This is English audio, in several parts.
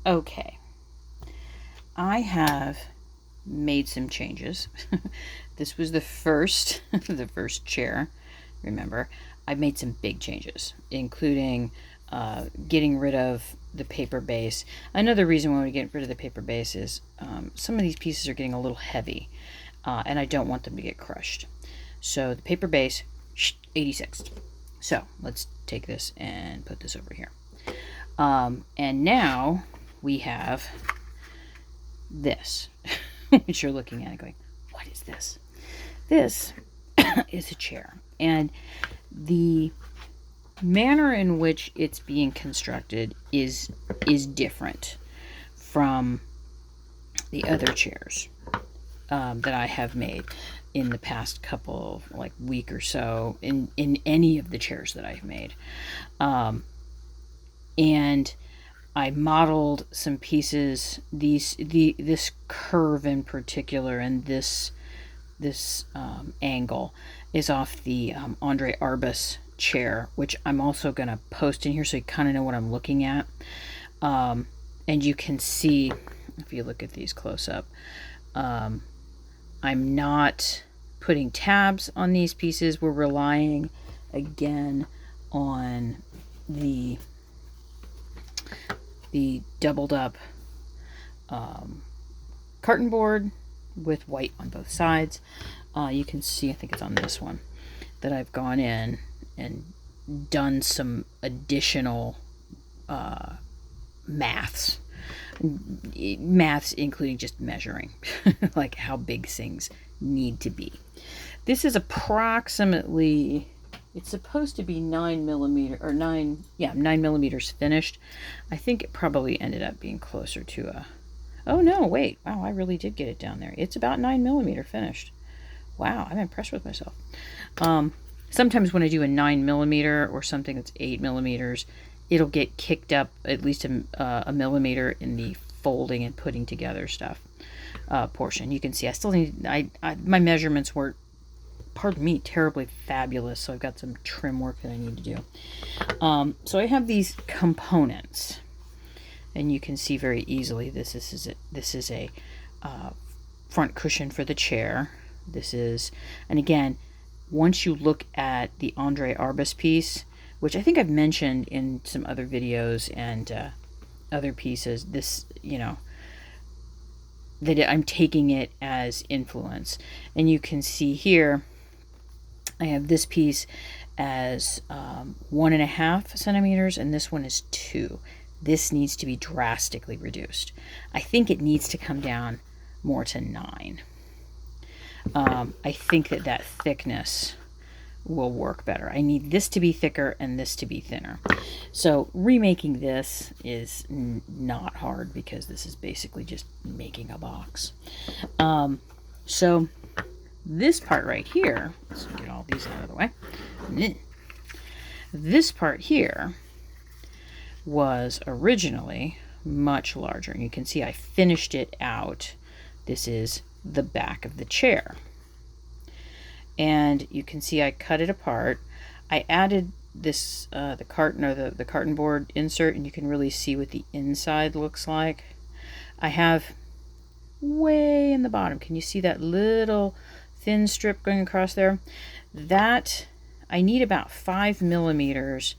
Okay, I have made some changes. This was the first the first chair. Remember, I've made some big changes, including getting rid of the paper base. Another reason why we get rid of the paper base is some of these pieces are getting a little heavy, and I don't want them to get crushed. So the paper base, 86. So let's take this and put this over here. And now we have this, which you're looking at and going, what is this? This is a chair. And the manner in which it's being constructed is different from the other chairs that I have made in the past couple, like week or so, in any of the chairs that I've made. And I modeled some pieces, this curve in particular, and this angle is off the Andre Arbus chair, which I'm also going to post in here so you kind of know what I'm looking at. And you can see, if you look at these close up, I'm not putting tabs on these pieces. We're relying again on the doubled up carton board with white on both sides. You can see, I think it's on this one, that I've gone in and done some additional maths including just measuring like how big things need to be. This is approximately, it's supposed to be 9 millimeters finished. I think it probably ended up being closer to a, oh no, wait, wow, I really did get it down there. It's about 9 millimeter finished. Wow, I'm impressed with myself. Sometimes when I do a 9 millimeter or something that's 8 millimeters, it'll get kicked up at least a millimeter in the folding and putting together stuff portion. You can see I still need, my measurements weren't, pardon me, terribly fabulous, so I've got some trim work that I need to do. So I have these components, and you can see very easily this is a front cushion for the chair. This is, and again, once you look at the Andre Arbus piece, which I think I've mentioned in some other videos and other pieces, this, that I'm taking it as influence. And you can see here, I have this piece as 1.5 centimeters, and this one is 2. This needs to be drastically reduced. I think it needs to come down more to 9. I think that thickness will work better. I need this to be thicker and this to be thinner. So remaking this is not hard because this is basically just making a box. So this part right here, let's get all these out of the way. This part here was originally much larger, and you can see I finished it out. This is the back of the chair, and you can see I cut it apart. I added this the carton, or the carton board insert, and you can really see what the inside looks like. I have way in the bottom, can you see that little thin strip going across there? That I need about 5 millimeters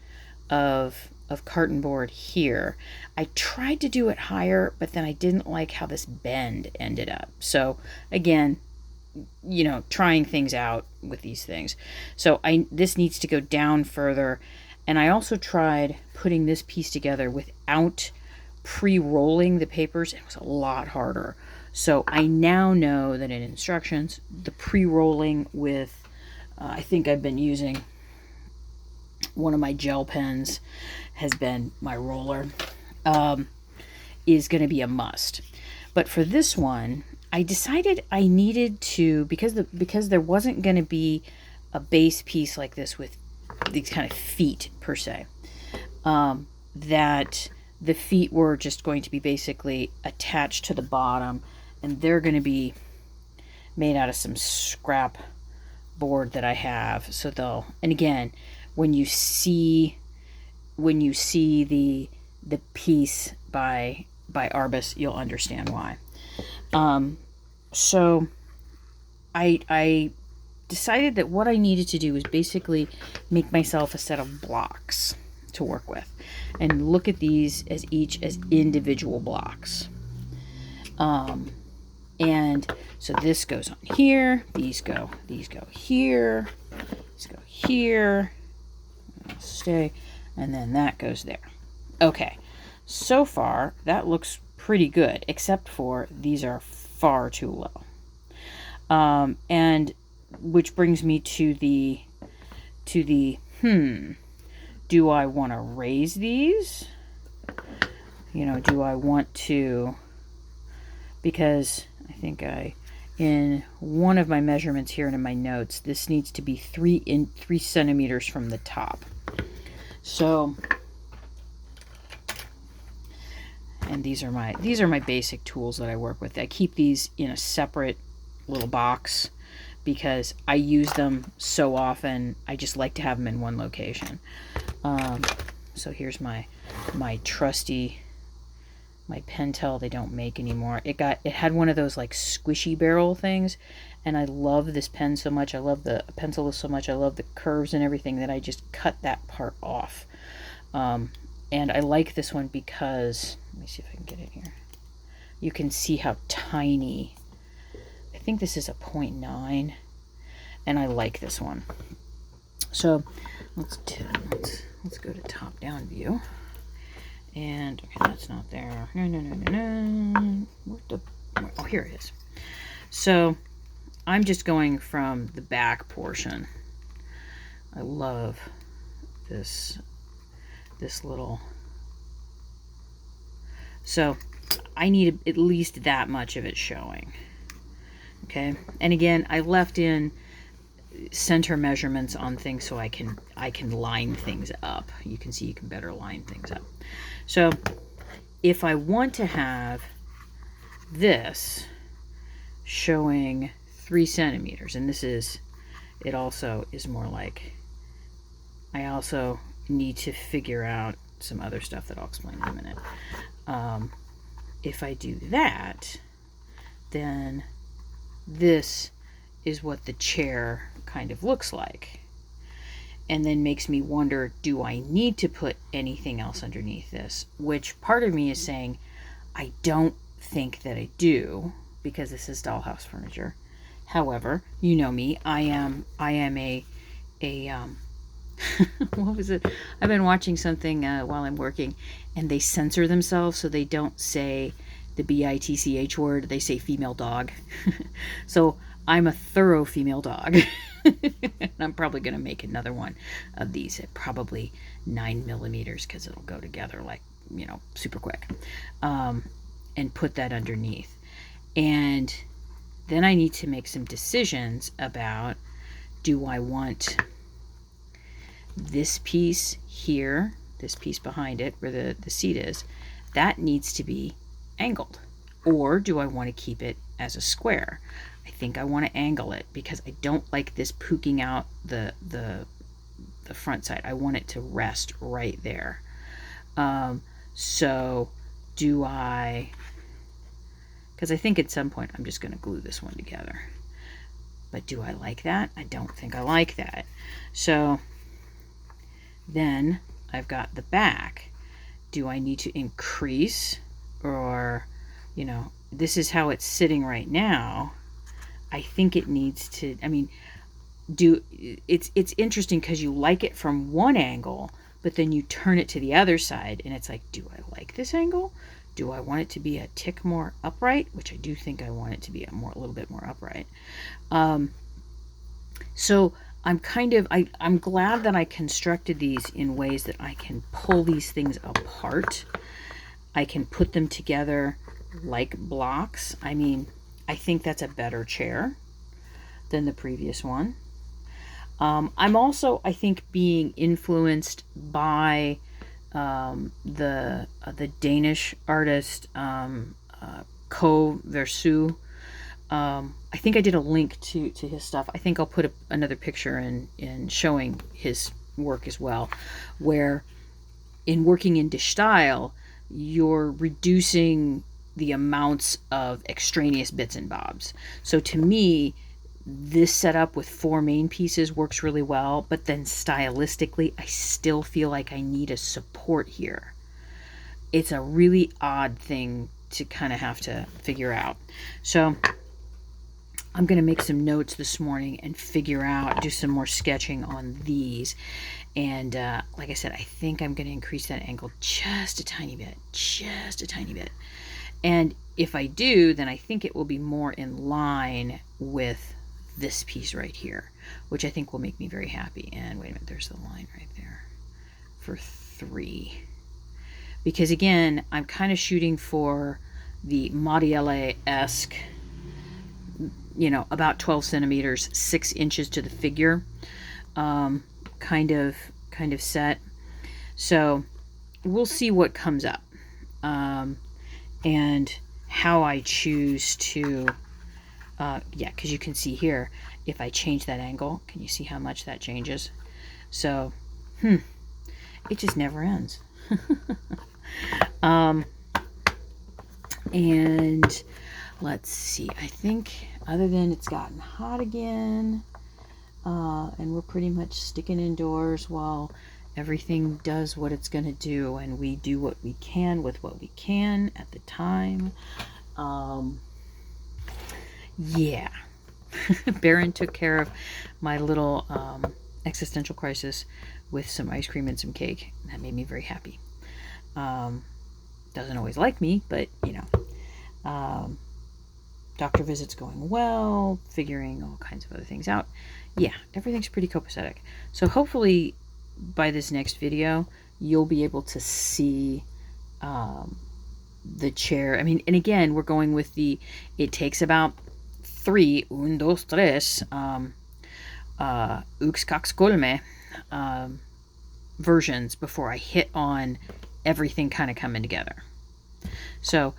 of carton board here. I tried to do it higher, but then I didn't like how this bend ended up. So again, trying things out with these things. So this needs to go down further. And I also tried putting this piece together without pre-rolling the papers. It was a lot harder. So I now know that in instructions, the pre-rolling with, I think I've been using one of my gel pens, has been my roller, is going to be a must. But for this one, I decided I needed to, because there wasn't going to be a base piece like this with these kind of feet per se, that the feet were just going to be basically attached to the bottom, and they're going to be made out of some scrap board that I have. So they'll, and again, when you see the piece by by Arbus, you'll understand why. So I decided that what I needed to do was basically make myself a set of blocks to work with, and look at these as each as individual blocks. And so this goes on here, these go here, these go here, stay, and then that goes there. Okay, so far that looks pretty good, except for these are far too low. And which brings me to the do I want to raise these? You know, do I want to, because I think in one of my measurements here and in my notes, this needs to be 3 centimeters from the top. So, and these are my basic tools that I work with. I keep these in a separate little box because I use them so often. I just like to have them in one location. So here's my trusty, my Pentel they don't make anymore. It had one of those like squishy barrel things, and I love this pen so much. I love the pencil so much. I love the curves and everything that I just cut that part off. And I like this one because, let me see if I can get it here. You can see how tiny. I think this is a 0.9, and I like this one. So let's go to top-down view. And okay, that's not there. No. Oh, here it is. So I'm just going from the back portion. I love this little. So I need at least that much of it showing. Okay, and again, I left in center measurements on things so I can line things up. You can see you can better line things up. So if I want to have this showing 3 centimeters, and it also is more like, I also need to figure out some other stuff that I'll explain in a minute. If I do that, then this is what the chair kind of looks like, and then makes me wonder, do I need to put anything else underneath this? Which part of me is saying I don't think that I do, because this is dollhouse furniture. However, you know me, I am a what was it? I've been watching something while I'm working, and they censor themselves so they don't say the bitch word. They say female dog. So I'm a thorough female dog. And I'm probably going to make another one of these at probably 9 millimeters, because it'll go together like, you know, super quick. And put that underneath. And then I need to make some decisions about, do I want this piece here, this piece behind it where the seat is, that needs to be angled, or do I want to keep it as a square? I think I want to angle it because I don't like this pooking out the front side. I want it to rest right there. So do I, because I think at some point I'm just going to glue this one together. But do I like that? I don't think I like that. So then I've got the back. Do I need to increase, or, you know, this is how it's sitting right now. I think it needs to, I mean, it's interesting because you like it from one angle, but then you turn it to the other side and it's like, do I like this angle? Do I want it to be a tick more upright? Which I do think I want it to be a little bit more upright. So I'm I'm glad that I constructed these in ways that I can pull these things apart. I can put them together like blocks. I mean, I think that's a better chair than the previous one. I'm also, I think, being influenced by the Danish artist Co Versu. I think I did a link to his stuff. I think I'll put another picture in showing his work as well, where in working in Die Style, you're reducing the amounts of extraneous bits and bobs. So to me, this setup with 4 main pieces works really well, but then stylistically, I still feel like I need a support here. It's a really odd thing to kind of have to figure out. So I'm going to make some notes this morning and figure out, do some more sketching on these. And like I said, I think I'm going to increase that angle just a tiny bit, And if I do, then I think it will be more in line with this piece right here, which I think will make me very happy. And wait a minute, there's the line right there for 3. Because again, I'm kind of shooting for the Modiele-esque, about 12 centimeters, 6 inches to the figure, kind of set. So we'll see what comes up, and how I choose to, because you can see here, if I change that angle, can you see how much that changes? So, it just never ends. And let's see, I think other than it's gotten hot again, and we're pretty much sticking indoors while everything does what it's going to do, and we do what we can with what we can at the time. Yeah. Baron took care of my little existential crisis with some ice cream and some cake. That made me very happy. Doesn't always like me, but doctor visits going well, figuring all kinds of other things out. Yeah, everything's pretty copacetic. So hopefully by this next video, you'll be able to see the chair. I mean, and again, we're going with it takes about 3, 1, 2, 3, Ux Kolme versions before I hit on everything kind of coming together. So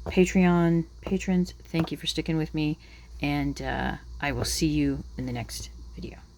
Patreon patrons, thank you for sticking with me, and I will see you in the next video.